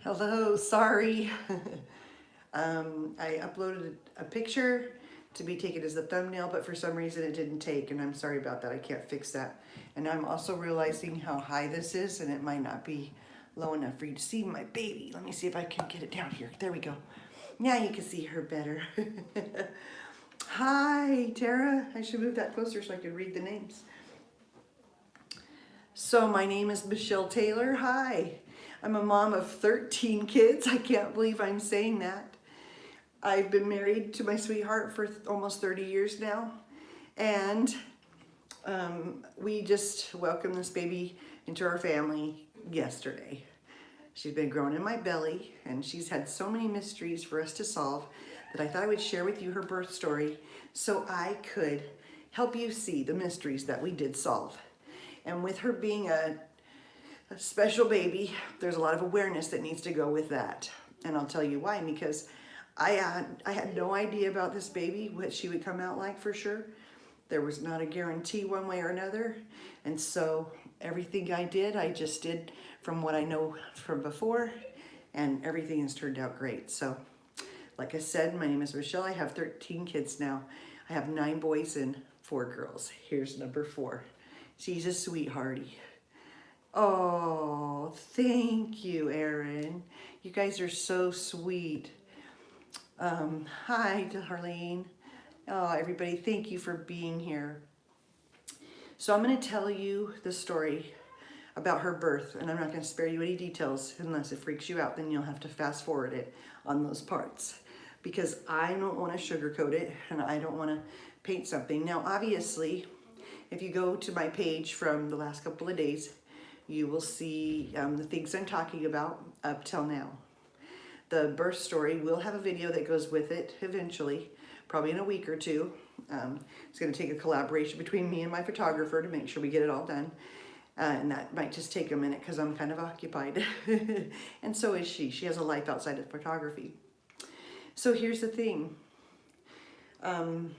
Hello, sorry. I uploaded a picture to be taken as the thumbnail, but for some reason it didn't take, and I'm sorry about that. I can't fix that. And I'm also realizing how high this is, and it might not be low enough for you to see my baby. Let me see if I can get it down here. There we go. Now you can see her better. Hi, Tara. I should move that closer so I can read the names. So my name is Michelle Taylor. Hi. I'm a mom of 13 kids. I can't believe I'm saying that. I've been married to my sweetheart for almost 30 years now. And we just welcomed this baby into our family yesterday. She's been growing in my belly, and she's had so many mysteries for us to solve that I thought I would share with you her birth story so I could help you see the mysteries that we did solve. And with her being a special baby, there's a lot of awareness that needs to go with that. And I'll tell you why, because I had no idea about this baby, what she would come out like for sure. There was not a guarantee one way or another. And so everything I did, I just did from what I know from before, and everything has turned out great. So like I said, my name is Michelle. I have 13 kids now. I have 9 boys and 4 girls. Here's number 4. She's a sweetheartie. Oh, thank you, Erin. You guys are so sweet. Hi, Darlene. Oh, everybody, thank you for being here. So I'm going to tell you the story about her birth, and I'm not going to spare you any details unless it freaks you out. Then you'll have to fast forward it on those parts, because I don't want to sugarcoat it, and I don't want to paint something. Now, obviously, if you go to my page from the last couple of days, you will see the things I'm talking about up till now. The birth story will have a video that goes with it eventually, probably in a week or two. It's going to take a collaboration between me and my photographer to make sure we get it all done. And that might just take a minute because I'm kind of occupied. And so is she. She has a life outside of photography. So here's the thing. I've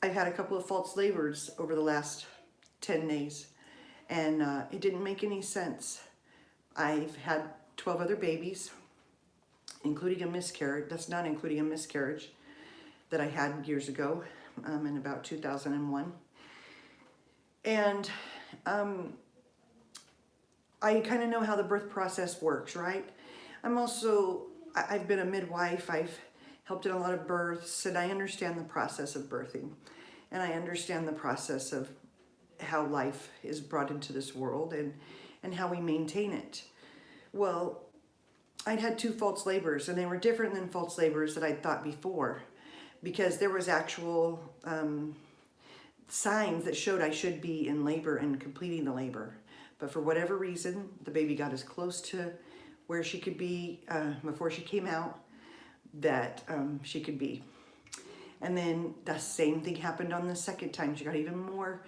had a couple of false labors over the last 10 days. And it didn't make any sense. I've had 12 other babies, including a miscarriage. That's not including a miscarriage that I had years ago in about 2001. And I kind of know how the birth process works, right? I've been a midwife. I've helped in a lot of births, and I understand the process of birthing. And I understand the process of how life is brought into this world and how we maintain it. Well, I'd had 2 false labors, and they were different than false labors that I'd thought before, because there was actual signs that showed I should be in labor and completing the labor. But for whatever reason, the baby got as close to where she could be before she came out that she could be. And then the same thing happened on the second time. She got even more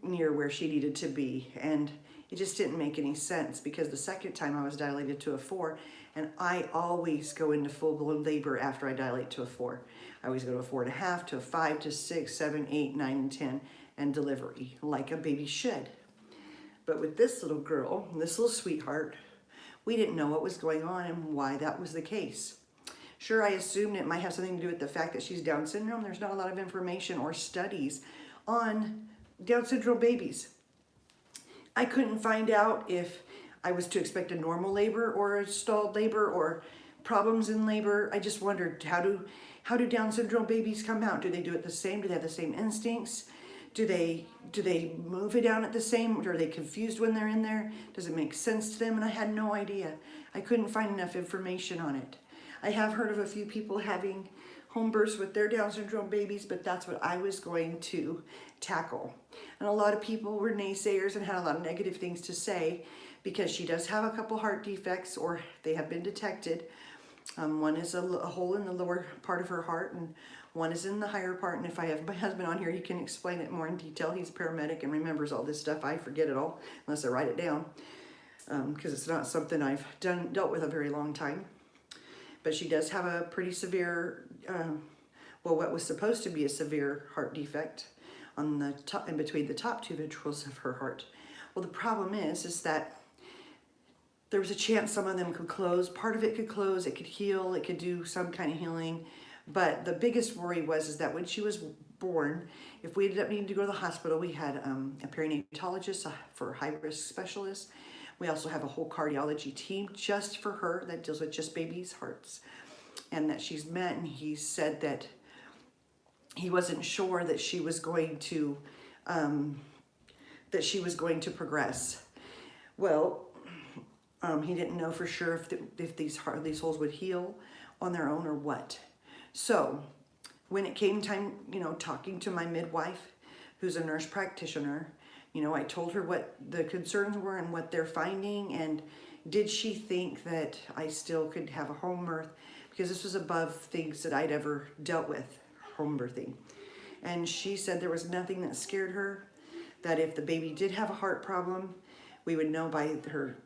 near where she needed to be, and it just didn't make any sense, because the second time I was dilated to a 4, and I always go into full-blown labor after I dilate to a 4. I always go to a 4.5, to a 5, to 6, 7, 8, 9, and 10, and delivery, like a baby should. But with this little girl, this little sweetheart, we didn't know what was going on and why that was the case. Sure, I assumed it might have something to do with the fact that she's Down syndrome. There's not a lot of information or studies on Down syndrome babies. I couldn't find out if I was to expect a normal labor or a stalled labor or problems in labor. I just wondered, how do Down syndrome babies come out? Do they do it the same? Do they have the same instincts? Do they move it down at the same? Or are they confused when they're in there? Does it make sense to them? And I had no idea. I couldn't find enough information on it. I have heard of a few people having home births with their Down syndrome babies, but that's what I was going to tackle. And a lot of people were naysayers and had a lot of negative things to say, because she does have a couple heart defects, or they have been detected. One is a hole in the lower part of her heart, and one is in the higher part. And if I have my husband on here, he can explain it more in detail. He's a paramedic and remembers all this stuff. I forget it all unless I write it down, because it's not something I've dealt with a very long time. But she does have a pretty severe, what was supposed to be a severe heart defect on the top, in between the top 2 ventricles of her heart. Well, the problem is that there was a chance some of them could close. Part of it could close, it could heal, it could do some kind of healing. But the biggest worry was that when she was born, if we ended up needing to go to the hospital, we had a perinatologist for high-risk specialists. We also have a whole cardiology team just for her that deals with just babies' hearts and that she's met. And he said that he wasn't sure that she was going to progress. Well, he didn't know for sure if these holes would heal on their own or what. So when it came time, talking to my midwife, who's a nurse practitioner, I told her what the concerns were and what they're finding, and did she think that I still could have a home birth, because this was above things that I'd ever dealt with, home birthing. And she said there was nothing that scared her, that if the baby did have a heart problem, we would know by her,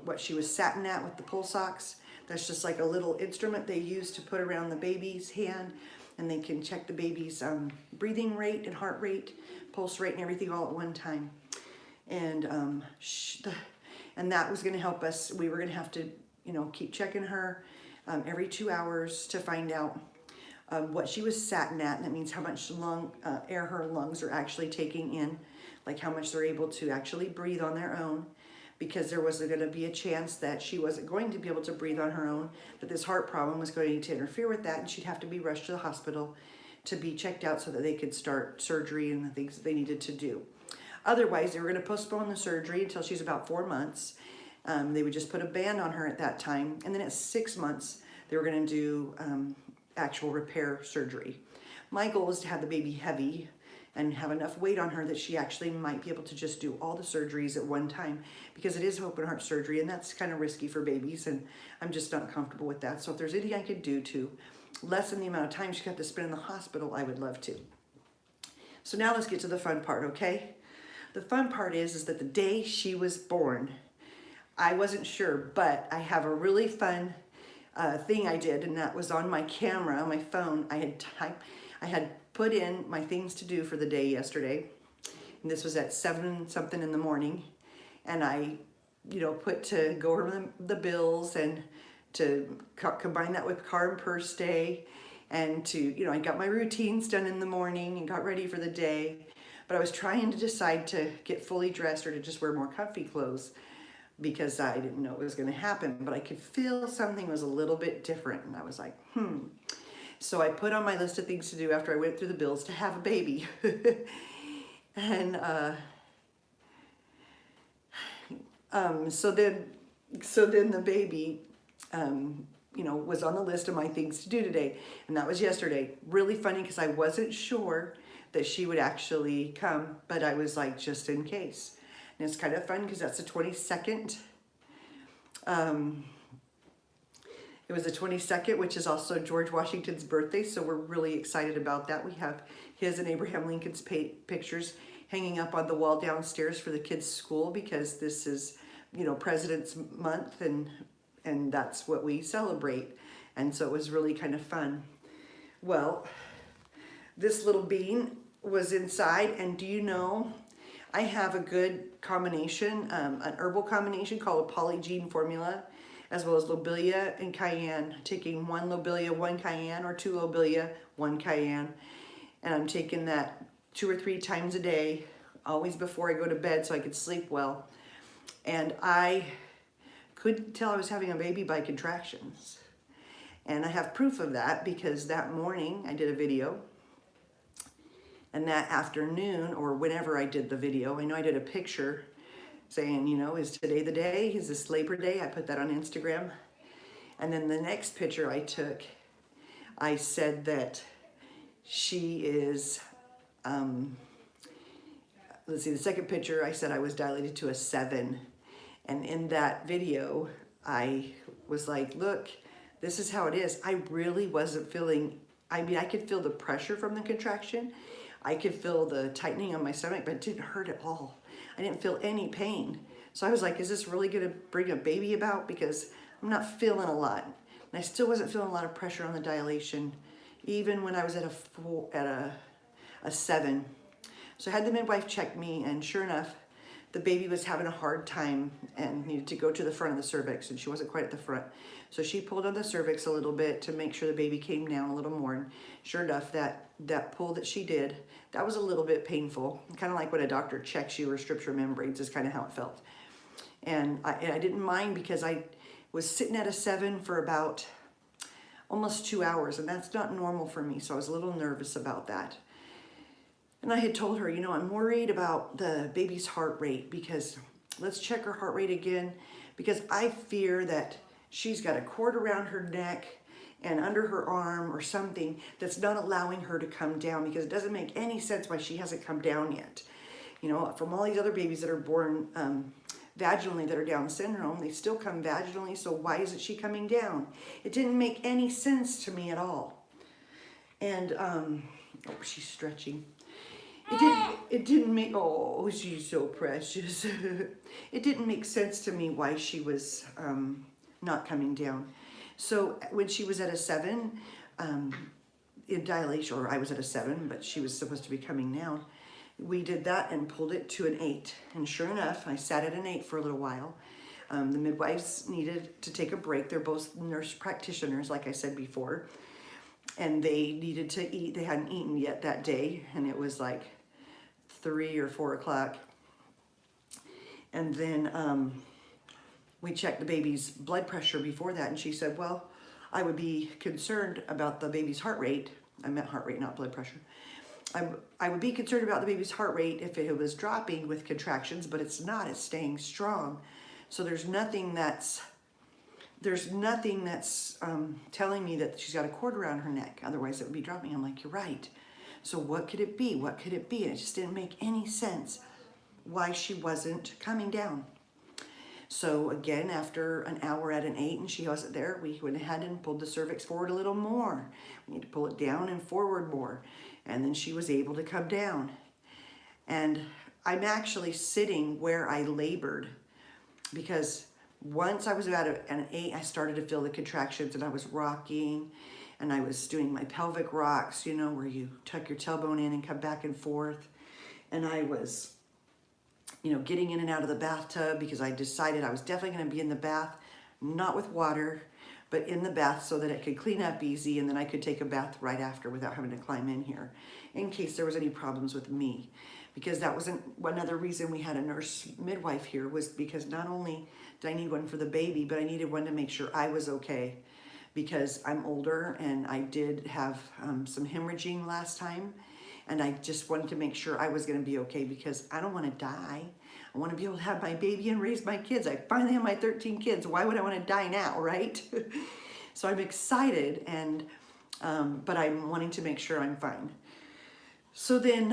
what she was satting at with the pulse ox. That's just like a little instrument they use to put around the baby's hand, and they can check the baby's breathing rate and heart rate, pulse rate, and everything all at one time. And that was going to help us. We were going to have to, keep checking her every 2 hours to find out what she was satting at. And that means how much air her lungs are actually taking in, like how much they're able to actually breathe on their own, because there was going to be a chance that she wasn't going to be able to breathe on her own, that this heart problem was going to interfere with that, and she'd have to be rushed to the hospital to be checked out so that they could start surgery and the things that they needed to do. Otherwise, they were going to postpone the surgery until she's about 4 months. They would just put a band on her at that time, and then at 6 months, they were going to do actual repair surgery. My goal was to have the baby heavy and have enough weight on her that she actually might be able to just do all the surgeries at one time, because it is open heart surgery, and that's kind of risky for babies, and I'm just not comfortable with that. So if there's anything I could do to lessen the amount of time she'd have to spend in the hospital, I would love to. So now let's get to the fun part, okay? The fun part is that the day she was born, I wasn't sure, but I have a really fun thing I did, and that was on my camera, on my phone. I had put in my things to do for the day yesterday, and this was at 7 something in the morning, and I, put to go over the bills and to combine that with car and purse day, and to, I got my routines done in the morning and got ready for the day, but I was trying to decide to get fully dressed or to just wear more comfy clothes, because I didn't know it was going to happen, but I could feel something was a little bit different, and I was like, So I put on my list of things to do after I went through the bills to have a baby. And so then the baby, was on the list of my things to do today, and that was yesterday. Really funny, because I wasn't sure that she would actually come, but I was like, just in case. And it's kind of fun because that's the 22nd. It was the 22nd, which is also George Washington's birthday, so we're really excited about that. We have his and Abraham Lincoln's pictures hanging up on the wall downstairs for the kids' school, because this is, President's Month, and that's what we celebrate. And so it was really kind of fun. Well, this little bean was inside, and do you know, I have a good combination, an herbal combination called a polygene formula, as well as lobelia and cayenne. Taking 1 lobelia, 1 cayenne, or 2 lobelia, 1 cayenne. And I'm taking that 2 or 3 times a day, always before I go to bed so I could sleep well. And I couldn't tell I was having a baby by contractions. And I have proof of that, because that morning I did a video. And that afternoon, or whenever I did the video, I know I did a picture saying, is today the day? Is this Labor Day? I put that on Instagram. And then the next picture I took, I said that she is, let's see, the second picture, I said I was dilated to a 7. And in that video, I was like, look, this is how it is. I really wasn't feeling, I could feel the pressure from the contraction. I could feel the tightening on my stomach, but it didn't hurt at all. I didn't feel any pain. So I was like, is this really gonna bring a baby about? Because I'm not feeling a lot. And I still wasn't feeling a lot of pressure on the dilation, even when I was at a 7. So I had the midwife check me, and sure enough, the baby was having a hard time and needed to go to the front of the cervix, and she wasn't quite at the front. So she pulled on the cervix a little bit to make sure the baby came down a little more. And sure enough, that pull that she did, that was a little bit painful. Kind of like when a doctor checks you or strips your membranes is kind of how it felt. And I didn't mind because I was sitting at a 7 for about almost 2 hours, and that's not normal for me. So I was a little nervous about that. And I had told her, you know, I'm worried about the baby's heart rate, because let's check her heart rate again, because I fear that she's got a cord around her neck and under her arm or something that's not allowing her to come down, because it doesn't make any sense why she hasn't come down yet. You know, from all these other babies that are born vaginally that are Down syndrome, they still come vaginally, so why isn't she coming down? It didn't make any sense to me at all. And, oh, she's stretching. It didn't make, oh, she's so precious. It didn't make sense to me why she was not coming down. So when she was at a 7 in dilation, or I was at a 7, but she was supposed to be coming down, we did that and pulled it to an 8. And sure enough, I sat at an 8 for a little while. The midwives needed to take a break. They're both nurse practitioners, like I said before. And they needed to eat. They hadn't eaten yet that day, and it was like 3 or 4 o'clock. And then we checked the baby's blood pressure before that, and she said, well, I would be concerned about the baby's heart rate. I meant heart rate, not blood pressure. I would be concerned about the baby's heart rate if it was dropping with contractions, but it's not. It's staying strong. So there's nothing that's telling me that she's got a cord around her neck. Otherwise, it would be dropping. I'm like, you're right. So what could it be? What could it be? And it just didn't make any sense why she wasn't coming down. So again, after an hour at an 8 and she wasn't there, we went ahead and pulled the cervix forward a little more. We need to pull it down and forward more. And then she was able to come down. And I'm actually sitting where I labored, because once I was about an 8, I started to feel the contractions, and I was rocking, and I was doing my pelvic rocks, you know, where you tuck your tailbone in and come back and forth. And I was, you know, getting in and out of the bathtub, because I decided I was definitely going to be in the bath, not with water, but in the bath, so that it could clean up easy, and then I could take a bath right after without having to climb in here, in case there was any problems with me. Because that wasn't another reason we had a nurse midwife here, was because not only did I need one for the baby, but I needed one to make sure I was okay, because I'm older and I did have some hemorrhaging last time, and I just wanted to make sure I was going to be okay, because I don't want to die. I want to be able to have my baby and raise my kids. I finally have my 13 kids. Why would I want to die now, right? So I'm excited, and but I'm wanting to make sure I'm fine. So then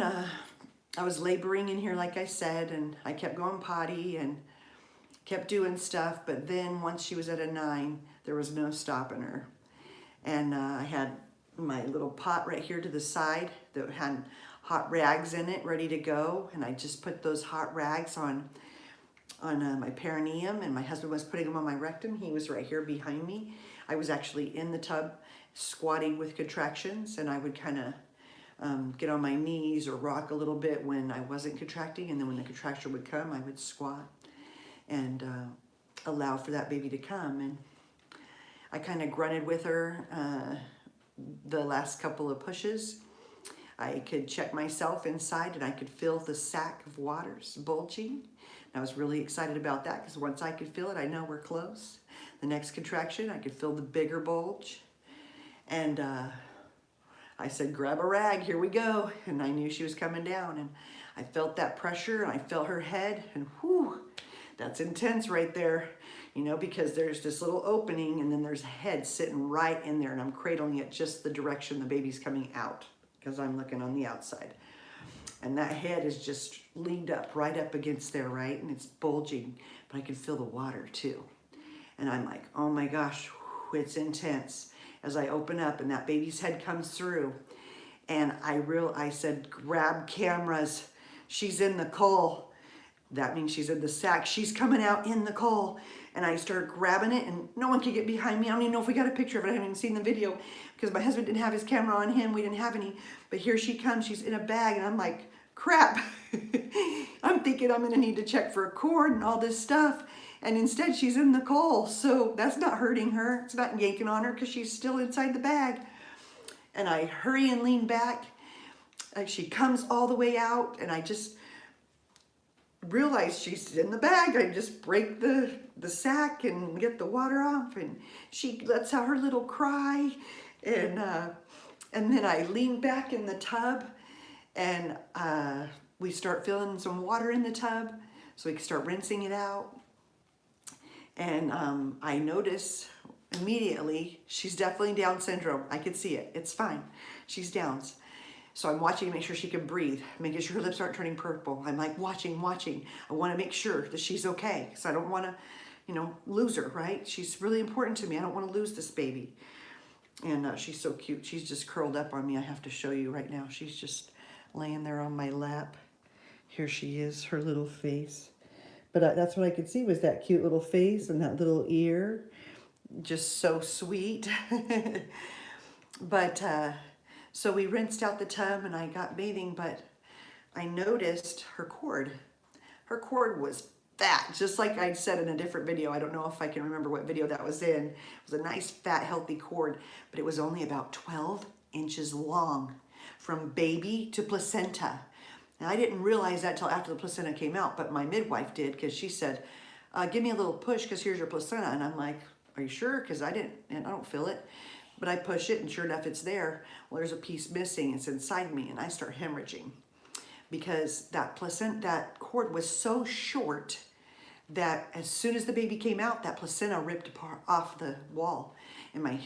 I was laboring in here, like I said, and I kept going potty and kept doing stuff. But then once she was at a 9, there was no stopping her. And I had my little pot right here to the side that had hot rags in it, ready to go. And I just put those hot rags on my perineum, and my husband was putting them on my rectum. He was right here behind me. I was actually in the tub squatting with contractions, and I would kind of get on my knees or rock a little bit when I wasn't contracting, and then when the contraction would come, I would squat and allow for that baby to come. And I kind of grunted with her the last couple of pushes. I could check myself inside, and I could feel the sac of waters bulging. And I was really excited about that, because once I could feel it, I know we're close. The next contraction, I could feel the bigger bulge. And I said, grab a rag, here we go. And I knew she was coming down, and I felt that pressure, and I felt her head, and whew, that's intense right there, you know, because there's this little opening, and then there's a head sitting right in there, and I'm cradling it just the direction the baby's coming out, because I'm looking on the outside. And that head is just leaned up, right up against there, right? And it's bulging, but I can feel the water too. And I'm like, oh my gosh, whew, it's intense. As I open up and that baby's head comes through, and I said, grab cameras. She's in the coal. That means she's in the sack. She's coming out in the coal. And I started grabbing it, and no one could get behind me. I don't even know if we got a picture of it. I haven't even seen the video, because my husband didn't have his camera on him. We didn't have any. But here she comes. She's in a bag, and I'm like, crap. I'm thinking, thinking I'm gonna need to check for a cord and all this stuff. And instead she's in the coal. So that's not hurting her. It's not yanking on her because she's still inside the bag. And I hurry and lean back. She comes all the way out and I just realize she's in the bag. I just break the sack and get the water off, and she lets out her little cry, and then I lean back in the tub, and we start filling some water in the tub so we can start rinsing it out. And I notice immediately she's definitely Down syndrome. I could see it. It's fine. She's Down's. So I'm watching to make sure she can breathe, making sure her lips aren't turning purple. I'm like watching. I want to make sure that she's okay because I don't want to, you know, lose her, right? She's really important to me. I don't want to lose this baby. And she's so cute. She's just curled up on me. I have to show you right now. She's just laying there on my lap. Here she is, her little face. But that's what I could see was that cute little face and that little ear. Just so sweet. But so we rinsed out the tub and I got bathing, but I noticed her cord. Her cord was fat, just like I said in a different video. I don't know if I can remember what video that was in. It was a nice, fat, healthy cord, but it was only about 12 inches long from baby to placenta. And I didn't realize that till after the placenta came out, but my midwife did because she said, give me a little push because here's your placenta. And I'm like, are you sure? Because I don't feel it. But I push it and sure enough, it's there. Well, there's a piece missing. It's inside me and I start hemorrhaging because that cord was so short that as soon as the baby came out, that placenta ripped off the wall in my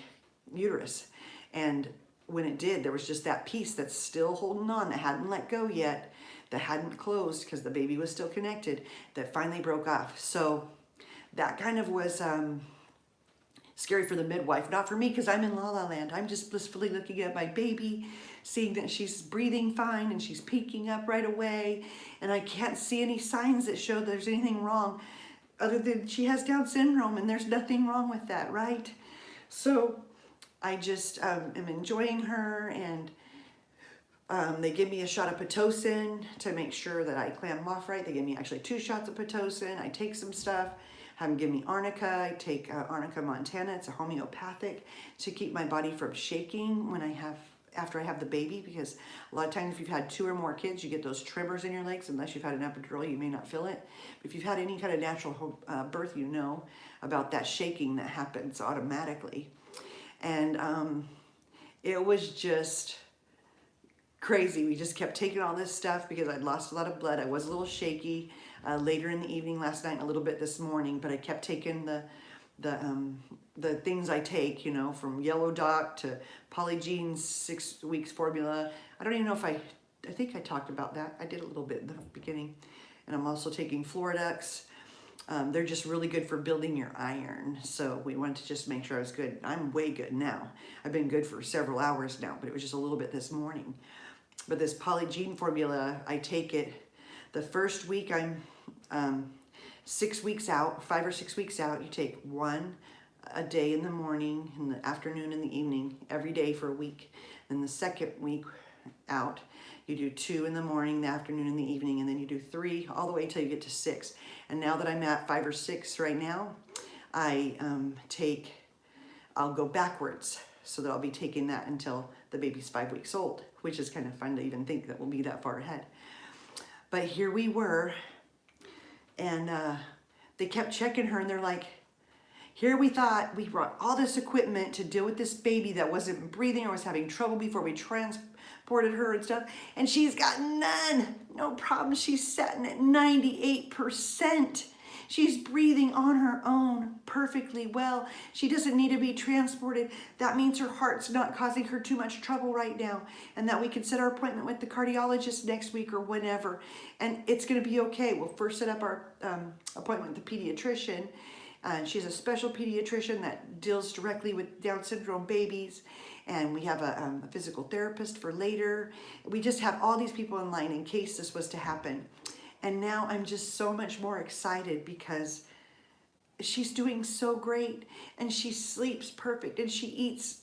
uterus. And when it did, there was just that piece that's still holding on, that hadn't let go yet, that hadn't closed because the baby was still connected, that finally broke off. So that kind of was scary for the midwife, not for me because I'm in La La Land. I'm just blissfully looking at my baby, seeing that she's breathing fine and she's peeking up right away. And I can't see any signs that show there's anything wrong other than she has Down syndrome and there's nothing wrong with that, right? So I just am enjoying her, and they give me a shot of Pitocin to make sure that I clam off right. They give me actually 2 shots of Pitocin. I take some stuff. Have them give me arnica. I take arnica montana. It's a homeopathic to keep my body from shaking when after I have the baby, because a lot of times if you've had 2 or more kids, you get those tremors in your legs. Unless you've had an epidural, you may not feel it. But if you've had any kind of natural birth, you know about that shaking that happens automatically. And it was just crazy. We just kept taking all this stuff because I'd lost a lot of blood. I was a little shaky later in the evening last night and a little bit this morning, but I kept taking the things I take, you know, from Yellow Doc to Polygene's 6 weeks formula. I don't even know if I think I talked about that. I did a little bit in the beginning. And I'm also taking Floridux. They're just really good for building your iron. So we wanted to just make sure I was good. I'm way good now. I've been good for several hours now, but it was just a little bit this morning. But this Polygene formula, I take it the first week. I'm 6 weeks out, 5 or 6 weeks out. You take 1 a day in the morning, in the afternoon, in the evening, every day for a week. Then the second week out, you do 2 in the morning, the afternoon, and the evening, and then you do 3 all the way till you get to 6. And now that I'm at 5 or 6 right now, I'll go backwards so that I'll be taking that until the baby's 5 weeks old, which is kind of fun to even think that we'll be that far ahead. But here we were, and they kept checking her, and they're like, here we thought we brought all this equipment to deal with this baby that wasn't breathing or was having trouble before we transported her and stuff, and she's got none, no problem. She's sitting at 98%. She's breathing on her own perfectly well. She doesn't need to be transported. That means her heart's not causing her too much trouble right now, and that we can set our appointment with the cardiologist next week or whenever, and it's going to be okay. We'll first set up our appointment with the pediatrician. She's a special pediatrician that deals directly with Down syndrome babies, and we have a physical therapist for later. We just have all these people in line in case this was to happen. And now I'm just so much more excited because she's doing so great, and she sleeps perfect, and she eats.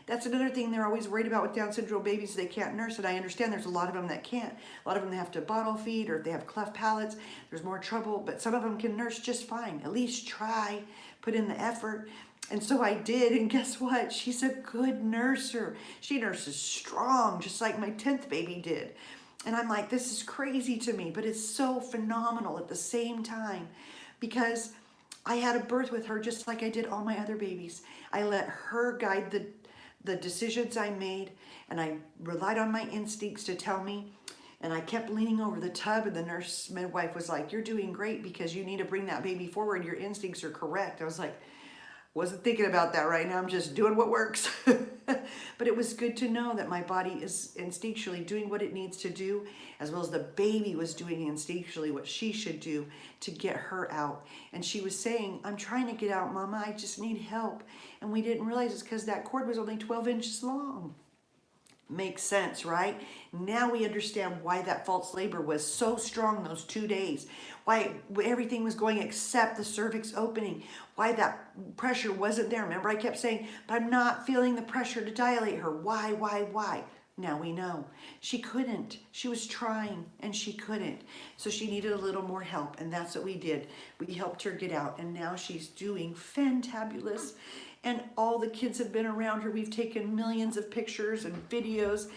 That's another thing they're always worried about with Down syndrome babies. They can't nurse, and I understand there's a lot of them that can't. A lot of them they have to bottle feed, or if they have cleft palates, there's more trouble, but some of them can nurse just fine. At least try, put in the effort. And so I did, and guess what? She's a good nurser. She nurses strong, just like my 10th baby did. And I'm like, this is crazy to me, but it's so phenomenal at the same time, because I had a birth with her just like I did all my other babies. I let her guide the decisions I made, and I relied on my instincts to tell me. And I kept leaning over the tub, and the nurse midwife was like, you're doing great because you need to bring that baby forward. Your instincts are correct. I was like, wasn't thinking about that right now. I'm just doing what works. But it was good to know that my body is instinctually doing what it needs to do, as well as the baby was doing instinctually what she should do to get her out. And she was saying, I'm trying to get out, Mama. I just need help. And we didn't realize it's because that cord was only 12 inches long. Makes sense, right? Now we understand why that false labor was so strong those 2 days. Why everything was going except the cervix opening. Why that pressure wasn't there. Remember, I kept saying, but I'm not feeling the pressure to dilate her. Why? Now we know. She couldn't. She was trying, and she couldn't. So she needed a little more help, and that's what we did. We helped her get out, and now she's doing fantabulous. And all the kids have been around her. We've taken millions of pictures and videos.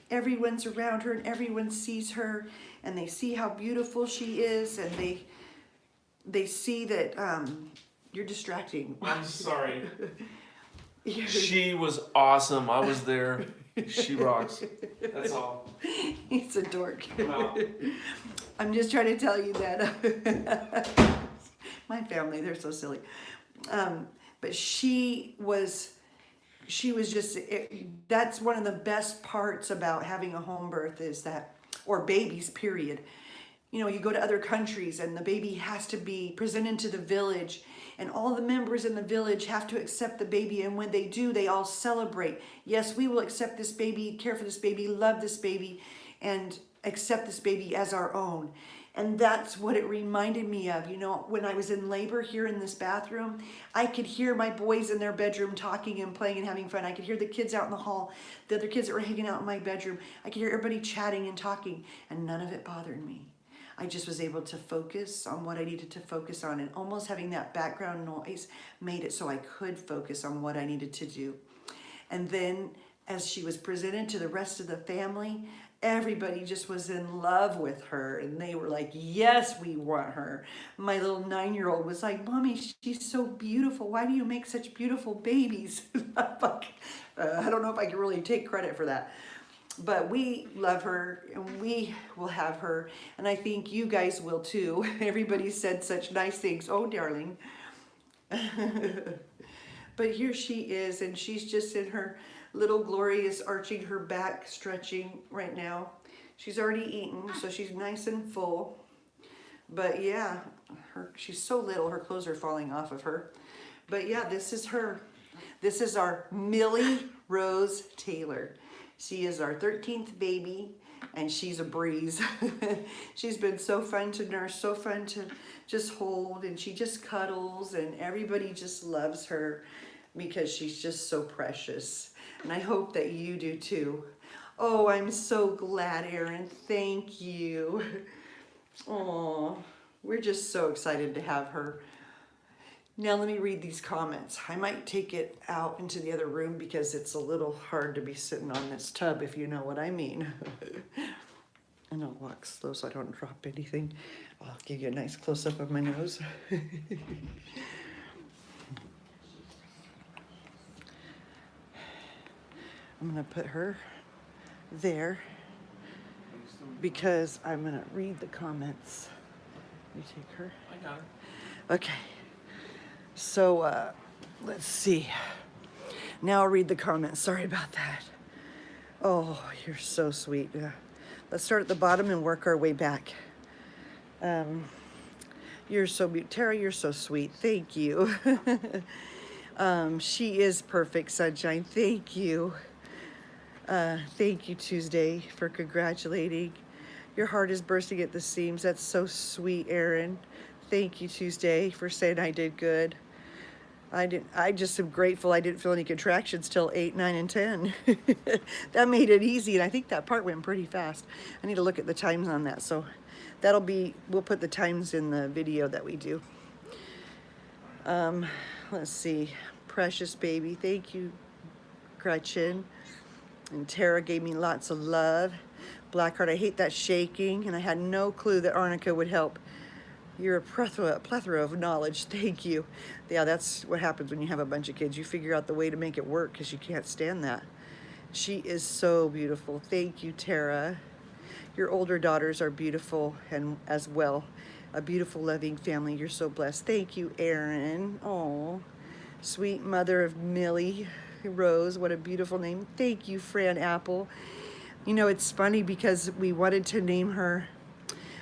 Everyone's around her, and everyone sees her, and they see how beautiful she is, and they see that you're distracting. I'm sorry. She was awesome. I was there. She rocks. That's all. He's a dork. Wow. I'm just trying to tell you that my family, they're so silly. But she was just, that's one of the best parts about having a home birth is that, or babies, period. You know, you go to other countries and the baby has to be presented to the village, and all the members in the village have to accept the baby. And when they do, they all celebrate. Yes, we will accept this baby, care for this baby, love this baby, and accept this baby as our own. And that's what it reminded me of. You know, when I was in labor here in this bathroom, I could hear my boys in their bedroom talking and playing and having fun. I could hear the kids out in the hall, the other kids that were hanging out in my bedroom. I could hear everybody chatting and talking, and none of it bothered me. I just was able to focus on what I needed to focus on, and almost having that background noise made it so I could focus on what I needed to do. And then as she was presented to the rest of the family, everybody just was in love with her, and they were like, yes, we want her. My little 9-year-old was like, Mommy, she's so beautiful. Why do you make such beautiful babies? I don't know if I can really take credit for that. But we love her, and we will have her, and I think you guys will too. Everybody said such nice things. Oh, darling. But here she is, and she's just in her little glorious arching her back, stretching right now. She's already eaten, so she's nice and full. But yeah, she's so little, her clothes are falling off of her. But yeah, this is her. This is our Millie Rose Taylor. She is our 13th baby, and she's a breeze. She's been so fun to nurse, so fun to just hold, and she just cuddles, and everybody just loves her because she's just so precious. And I hope that you do too. Oh, I'm so glad, Erin. Thank you. Oh, we're just so excited to have her. Now let me read these comments. I might take it out into the other room because it's a little hard to be sitting on this tub, if you know what I mean. And I'll walk slow so I don't drop anything. I'll give you a nice close-up of my nose. I'm gonna put her there because I'm gonna read the comments. You take her? I got her. Okay. So, let's see. Now I'll read the comments. Sorry about that. Oh, you're so sweet. Let's start at the bottom and work our way back. You're so beautiful. Tara, you're so sweet. Thank you. She is perfect, Sunshine. Thank you. Thank you, Tuesday, for congratulating. Your heart is bursting at the seams. That's so sweet, Erin. Thank you, Tuesday, for saying I did good. I just am grateful I didn't feel any contractions till 8, 9, and 10. That made it easy, and I think that part went pretty fast. I need to look at the times on that, so we'll put the times in the video that we do. Let's see. Precious baby, thank you, Gretchen. And Tara gave me lots of love. Blackheart, I hate that shaking, and I had no clue that arnica would help. You're a plethora of knowledge. Thank you. Yeah, that's what happens when you have a bunch of kids. You figure out the way to make it work because you can't stand that. She is so beautiful. Thank you, Tara. Your older daughters are beautiful and as well. A beautiful, loving family. You're so blessed. Thank you, Erin. Oh, sweet mother of Millie Rose. What a beautiful name. Thank you, Fran Apple. You know, it's funny because we wanted to name her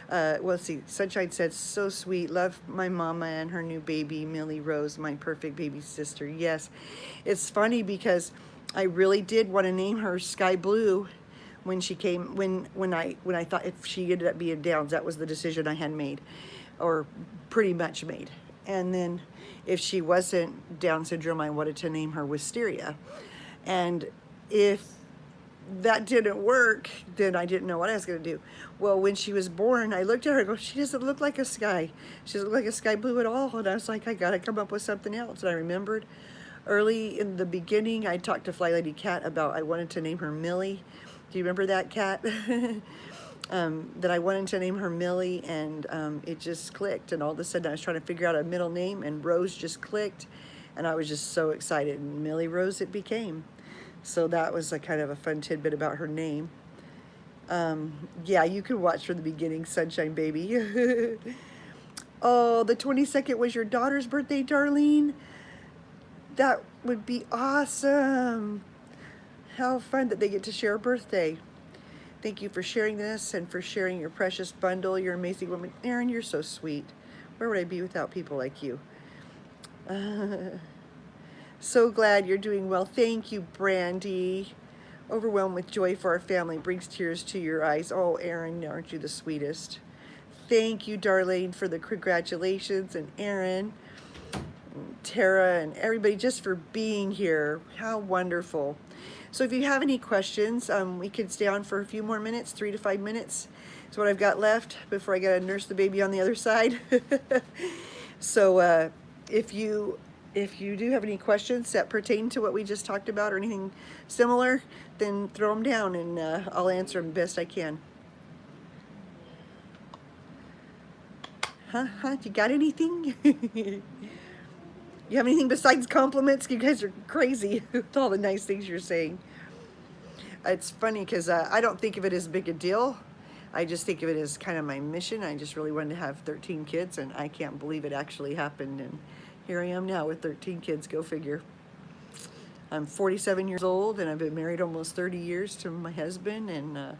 well, let's see, Sunshine said, so sweet, love my mama and her new baby, Millie Rose, my perfect baby sister. Yes, it's funny because I really did want to name her Sky Blue when she came, when I thought if she ended up being Downs, that was the decision I had made, or pretty much made. And then if she wasn't Down syndrome, I wanted to name her Wisteria. And if that didn't work, then I didn't know what I was going to do. Well, when she was born, I looked at her and go, she doesn't look like a sky. She doesn't look like a sky blue at all. And I was like, I got to come up with something else. And I remembered early in the beginning, I talked to Fly Lady Cat about I wanted to name her Millie. Do you remember that, Cat? That I wanted to name her Millie, and it just clicked. And all of a sudden, I was trying to figure out a middle name, and Rose just clicked. And I was just so excited. And Millie Rose it became. So that was a kind of a fun tidbit about her name. Yeah, you can watch from the beginning, Sunshine Baby. Oh, the 22nd was your daughter's birthday, Darlene? That would be awesome. How fun that they get to share a birthday. Thank you for sharing this and for sharing your precious bundle. You're an amazing woman. Erin, you're so sweet. Where would I be without people like you? So glad you're doing well. Thank you, Brandy. Overwhelmed with joy for our family brings tears to your eyes. Oh, Erin, aren't you the sweetest? Thank you, Darlene, for the congratulations, and Erin, and Tara, and everybody just for being here. How wonderful. So if you have any questions, we can stay on for a few more minutes, 3 to 5 minutes. That's what I've got left before I got to nurse the baby on the other side. So if you do have any questions that pertain to what we just talked about or anything similar, then throw them down and I'll answer them best I can. Huh? You got anything? You have anything besides compliments? You guys are crazy with all the nice things you're saying. It's funny because I don't think of it as big a deal. I just think of it as kind of my mission. I just really wanted to have 13 kids, and I can't believe it actually happened. And here I am now with 13 kids, go figure. I'm 47 years old, and I've been married almost 30 years to my husband. And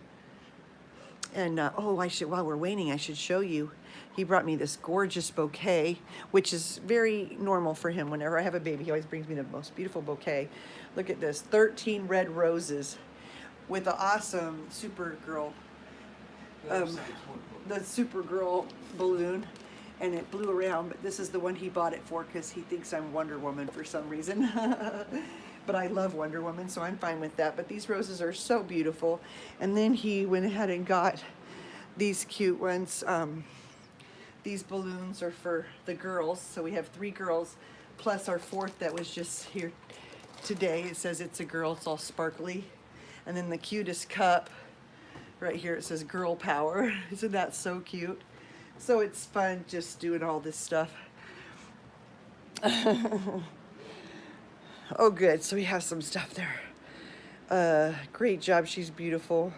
oh, while we're waiting, I should show you. He brought me this gorgeous bouquet, which is very normal for him. Whenever I have a baby, he always brings me the most beautiful bouquet. Look at this, 13 red roses with the awesome Supergirl, the Supergirl balloon. And it blew around, but this is the one he bought it for because he thinks I'm Wonder Woman for some reason. But I love Wonder Woman, so I'm fine with that. But these roses are so beautiful. And then he went ahead and got these cute ones. These balloons are for the girls. So we have 3 girls, plus our 4th that was just here today. It says it's a girl, it's all sparkly. And then the cutest cup, right here, it says Girl Power. Isn't that so cute? So it's fun just doing all this stuff. Oh, good. So we have some stuff there. Great job. She's beautiful.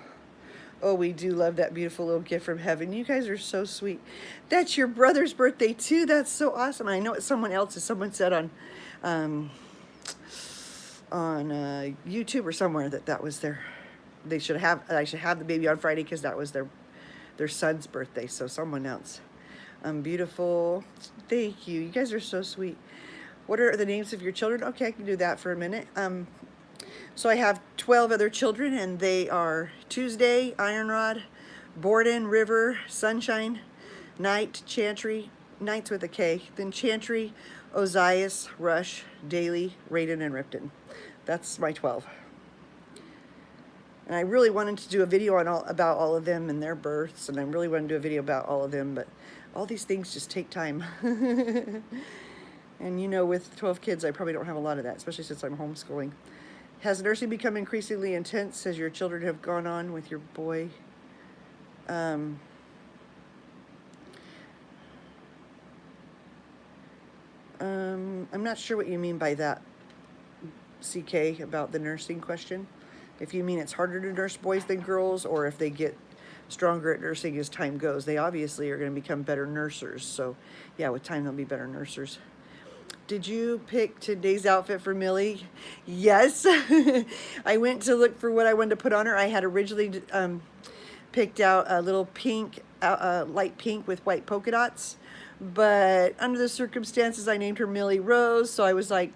Oh, we do love that beautiful little gift from heaven. You guys are so sweet. That's your brother's birthday, too. That's so awesome. I know it's someone else's. Someone said on YouTube or somewhere that was their... I should have the baby on Friday because that was their son's birthday, so someone else. Beautiful. Thank you. You guys are so sweet. What are the names of your children? Okay, I can do that for a minute. So I have 12 other children, and they are Tuesday, Ironrod, Borden, River, Sunshine, Night, Chantry, Night's with a K, then Chantry, Ozias, Rush, Daly, Raiden, and Ripton. That's my 12. And I really wanted to do a video on about all of them and their births, and I really wanted to do a video about all of them, but all these things just take time. And you know, with 12 kids, I probably don't have a lot of that, especially since I'm homeschooling. Has nursing become increasingly intense as your children have gone on with your boy? I'm not sure what you mean by that, CK, about the nursing question. If you mean it's harder to nurse boys than girls, or if they get stronger at nursing as time goes. They obviously are going to become better nursers. So yeah, with time they'll be better nursers. Did you pick today's outfit for Millie? Yes. I went to look for what I wanted to put on her. I had originally picked out a little pink, light pink with white polka dots. But under the circumstances, I named her Millie Rose. So I was like,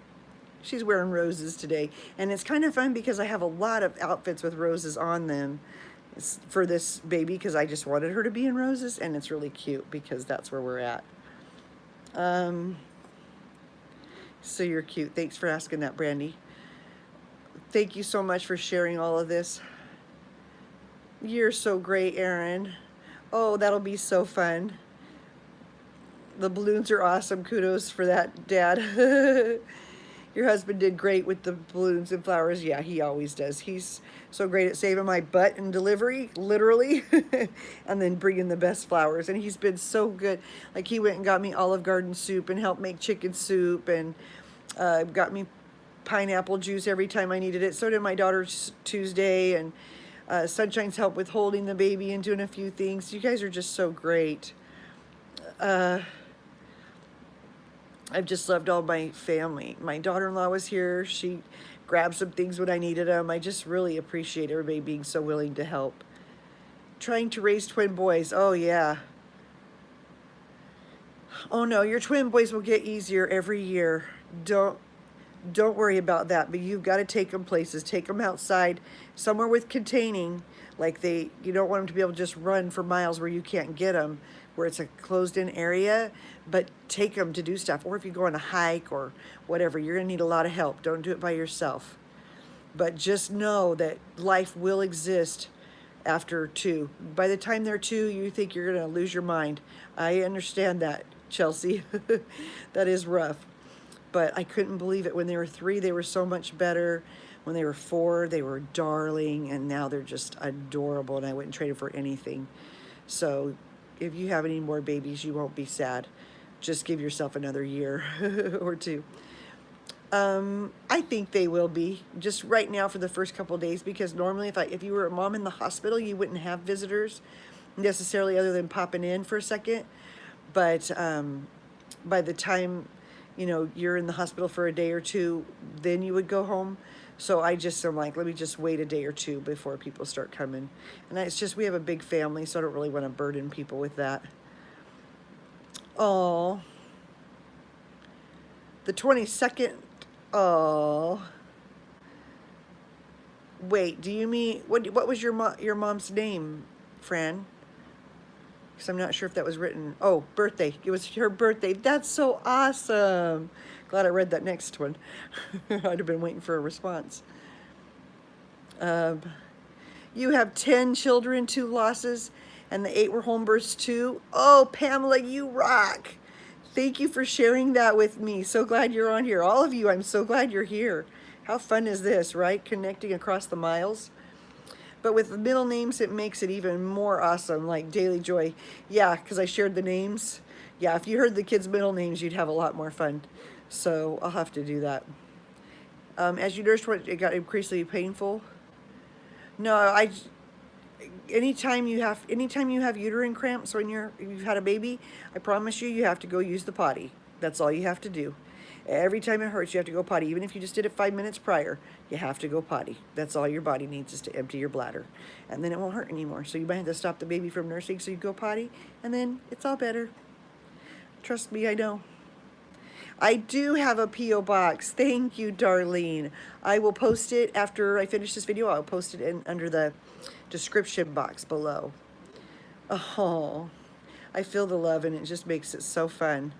she's wearing roses today. And it's kind of fun because I have a lot of outfits with roses on them for this baby because I just wanted her to be in roses. And it's really cute because that's where we're at. So you're cute. Thanks for asking that, Brandy. Thank you so much for sharing all of this. You're so great, Erin. Oh, that'll be so fun. The balloons are awesome. Kudos for that, Dad. Your husband did great with the balloons and flowers. Yeah, he always does. He's so great at saving my butt in delivery, literally, and then bringing the best flowers. And he's been so good. Like, he went and got me Olive Garden soup and helped make chicken soup and got me pineapple juice every time I needed it. So did my daughter Tuesday. And Sunshine's helped with holding the baby and doing a few things. You guys are just so great. I've just loved all my family. My daughter-in-law was here. She grabbed some things when I needed them. I just really appreciate everybody being so willing to help. Trying to raise twin boys. Oh, yeah. Oh, no, your twin boys will get easier every year. Don't worry about that, but you've got to take them places. Take them outside, somewhere with containing. Like you don't want them to be able to just run for miles where you can't get them, where it's a closed-in area, but take them to do stuff. Or if you go on a hike or whatever, you're going to need a lot of help. Don't do it by yourself. But just know that life will exist after 2. By the time they're 2, you think you're going to lose your mind. I understand that, Chelsea. That is rough. But I couldn't believe it. When they were 3, they were so much better. When they were 4, they were darling, and now they're just adorable, and I wouldn't trade it for anything. So if you have any more babies, you won't be sad. Just give yourself another year or 2. I think they will be, just right now for the first couple of days, because normally if you were a mom in the hospital, you wouldn't have visitors necessarily other than popping in for a second. But by the time, you know, you're in the hospital for a day or 2, then you would go home. So I'm like, let me just wait a day or 2 before people start coming. And it's just, we have a big family, so I don't really want to burden people with that. Oh, the 22nd. Oh, wait, do you mean, what was your mom's name, Fran? Because I'm not sure if that was written. Oh, birthday. It was her birthday. That's so awesome. Glad I read that next one. I'd have been waiting for a response. You have 10 children, 2 losses, and the 8 were home births too. Oh, Pamela, you rock. Thank you for sharing that with me. So glad you're on here. All of you, I'm so glad you're here. How fun is this, right? Connecting across the miles. But with the middle names, it makes it even more awesome, like Daily Joy. Yeah, because I shared the names. Yeah, if you heard the kids' middle names, you'd have a lot more fun. So I'll have to do that. As you nursed, it got increasingly painful. No, anytime you have uterine cramps when you've had a baby, I promise you have to go use the potty. That's all you have to do. Every time it hurts, you have to go potty. Even if you just did it 5 minutes prior, you have to go potty. That's all your body needs, is to empty your bladder. And then it won't hurt anymore. So you might have to stop the baby from nursing so you go potty, and then it's all better. Trust me, I know. I do have a P.O. box. Thank you, Darlene. I will post it after I finish this video. I'll post it under the description box below. Oh, I feel the love, and it just makes it so fun.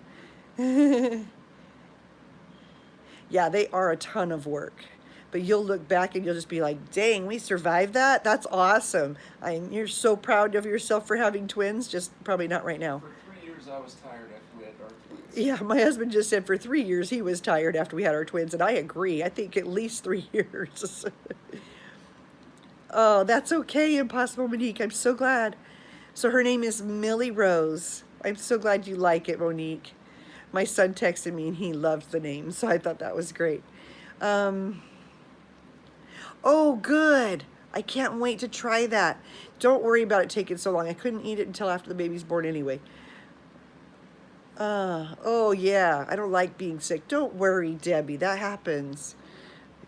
Yeah, they are a ton of work. But you'll look back and you'll just be like, dang, we survived that? That's awesome. You're so proud of yourself for having twins, just probably not right now. For 3 years, I was tired after we had our twins. Yeah, my husband just said for 3 years he was tired after we had our twins, and I agree. I think at least 3 years. Oh, that's okay, Impossible Monique. I'm so glad. So her name is Millie Rose. I'm so glad you like it, Monique. My son texted me and he loved the name, so I thought that was great. Oh, good. I can't wait to try that. Don't worry about it taking so long. I couldn't eat it until after the baby's born anyway. Oh, yeah. I don't like being sick. Don't worry, Debbie. That happens.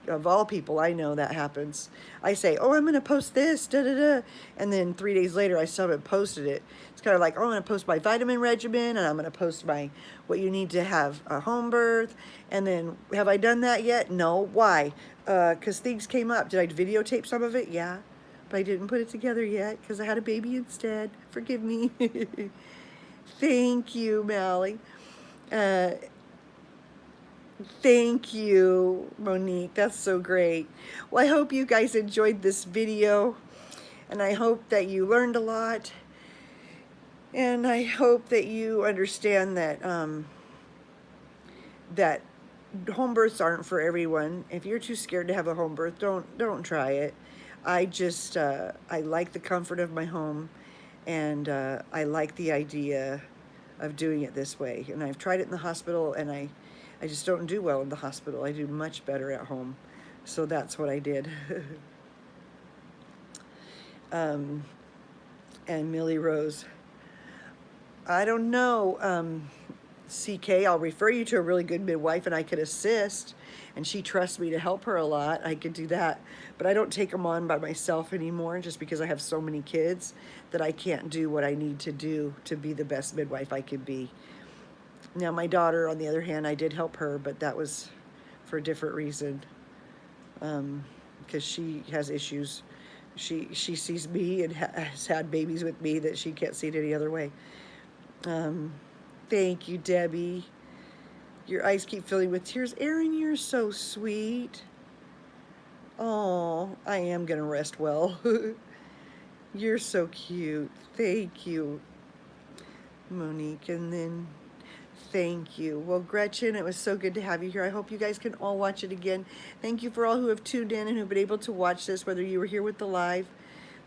Of all people, I know that happens. I say, oh, I'm going to post this, da-da-da. And then 3 days later, I still haven't posted it. It's kind of like, oh, I'm going to post my vitamin regimen, and I'm going to post my what you need to have a home birth. And then, have I done that yet? No. Why? Because things came up. Did I videotape some of it? Yeah. But I didn't put it together yet because I had a baby instead. Forgive me. Thank you, Mallie. Thank you, Monique. That's so great. Well, I hope you guys enjoyed this video, and I hope that you learned a lot, and I hope that you understand that that home births aren't for everyone. If you're too scared to have a home birth, don't try it. I just I like the comfort of my home, and I like the idea of doing it this way. And I've tried it in the hospital, and I just don't do well in the hospital. I do much better at home. So that's what I did. And Millie Rose. I don't know, CK, I'll refer you to a really good midwife and I could assist. And she trusts me to help her a lot. I could do that. But I don't take them on by myself anymore just because I have so many kids that I can't do what I need to do to be the best midwife I can be. Now, my daughter, on the other hand, I did help her, but that was for a different reason, because she has issues. She sees me and has had babies with me that she can't see it any other way. Thank you, Debbie. Your eyes keep filling with tears. Erin, you're so sweet. Oh, I am going to rest well. You're so cute. Thank you, Monique. And then... thank you. Well, Gretchen, it was so good to have you here. I hope you guys can all watch it again. Thank you for all who have tuned in and who've been able to watch this, whether you were here with the live.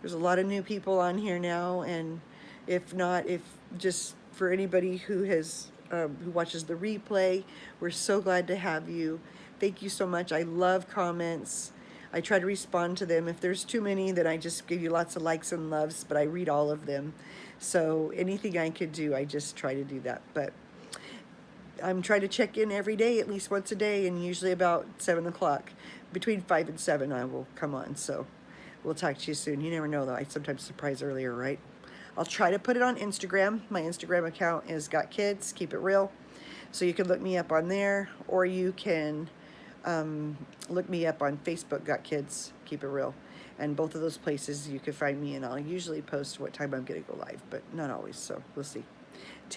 There's a lot of new people on here now, and if not, if just for anybody who has who watches the replay, we're so glad to have you. Thank you so much. I love comments. I try to respond to them. If there's too many, then I just give you lots of likes and loves, but I read all of them. So anything I could do, I just try to do that. But I'm trying to check in every day, at least once a day, and usually about 7 o'clock. Between 5 and 7, I will come on. So we'll talk to you soon. You never know, though. I sometimes surprise earlier, right? I'll try to put it on Instagram. My Instagram account is Got Kids, Keep It Real. So you can look me up on there, or you can look me up on Facebook, Got Kids, Keep It Real. And both of those places you can find me, and I'll usually post what time I'm going to go live, but not always, so we'll see.